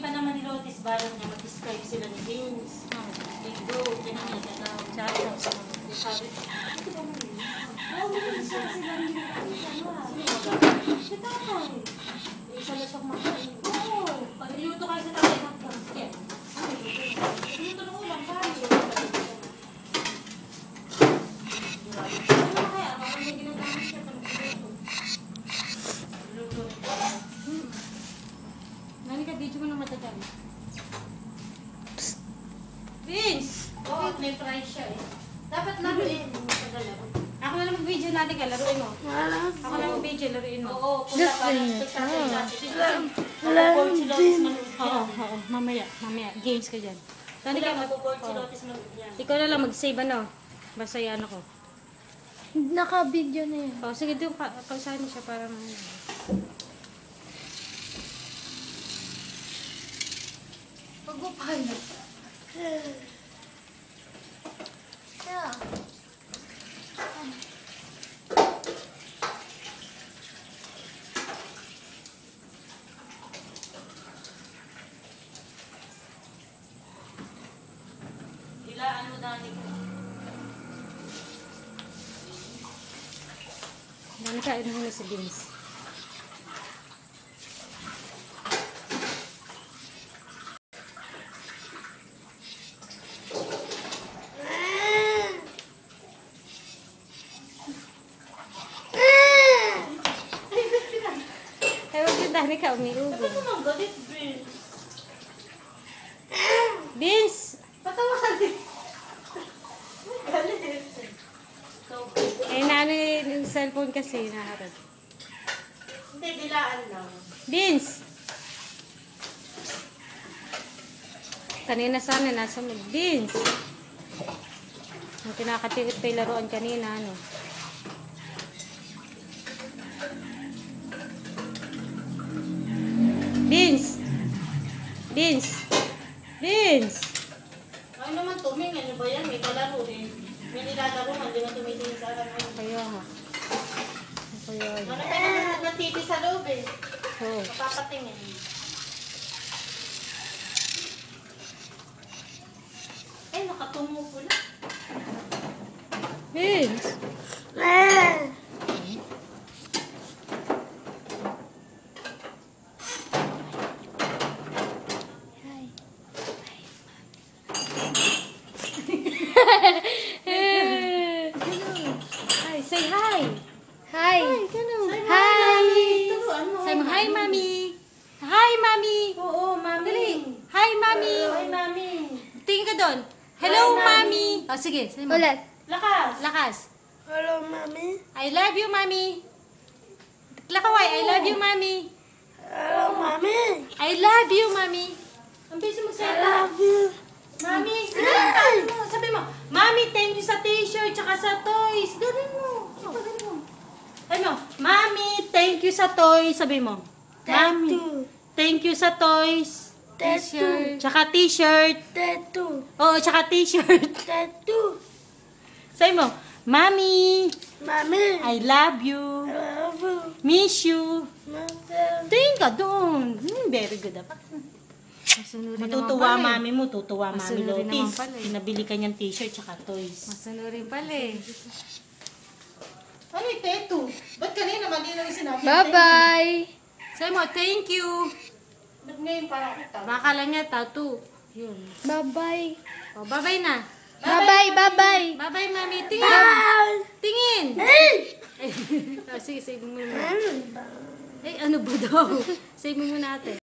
pa naman ni Lotis, balak niya mag-describe sila ni James. Ligo, pinakita daw. Tsaka sa mga sabi. Isa na siya kumakain. Oo. Pag niluto kayo sa tatay ng basket. Niluto ng ulang kayo. Ano kaya? Baka may ginagamit siya ng niluto. Nani ka, video mo ng matagal. Vince! Oo, may price siya eh. Dapat laruin mo matagal. Ako na lang mag-video natin ka, laruin mo. Ako na mag-video, laruin mo. Oo, pula pa lang. Oo, mamaya. Games ka dyan. Nani ka, ikaw na lang mag-save ano. Basta yan ako. Naka-video na yan. Oo, sige, doon kausahan mo siya para mga. Pag-upay na. Yeah. Ilaan mo dani ko. Dami ka, ano na sa Vince. Dami ka, umiubo. Ano naman galit, Vince? Vince! Patawa ka din. Galit. Eh, naano yung cellphone kasi, naharap. Hindi, bilaan lang. Vince! Kanina sana, nasa mag. Vince! Yung kinakatikot pa yung laruan kanina, ano. Vince! Vince! Vince! Ano naman tuming, ano ba yan? May kalaro eh. May nilalaro man, di ba tumitingin sa akin? Kaya nga. Kaya nga. Ano ka naman ng TV sa loob eh? Oo. Mapapatingin. Eh, nakatungo pula. Vince! Hi, say hi. Hi. Hi. Say mo, hi, Mami. Hi, Mami. Oo, mami. Dali. Hi, Mami. Hi, mami. Tingin ka doon. Hello, Hi, Mami. Oh, sige. Say mo. Ulit. Lakas. Lakas. Hello, Mommy. I love you, Mami. Lakaway, I love you, Mami. Hello, Mommy. I love you, Mami. Ang bilis mo I sa'yo. love you. Mami, sabi mo, Mami, thank you sa t-shirt tsaka sa toys. Gawin mo. Gawin mo. Ano? Mami, thank you sa toys. Sabi mo. Mami, Tattoo. thank you sa toys. Tattoo. Tsaka t-shirt. Tattoo. Oo, tsaka t-shirt. Tattoo. Sabi mo, Mami, Mommy. I love you. I love you. Miss you. Mother. Tingin ka doon. Very good. Masunurin Matutuwa mami mo, tutuwa mami Masunurin Lotis. naman pala eh. Pinabili ka niyang t-shirt tsaka toys. Masunurin pala eh. Ano yung teto? Ba't kanina mali lang yung sinabi? Bye-bye. Say mo, thank you. Ba't ngayon parang kita? Baka lang niya, tattoo. Yun. Bye-bye. O, bye-bye na. Bye-bye. Bye-bye. Bye-bye, Mami. Tingin. Bye. Tingin. Oh, sige, save mo muna. Eh, ano ba daw? Save mo muna ate.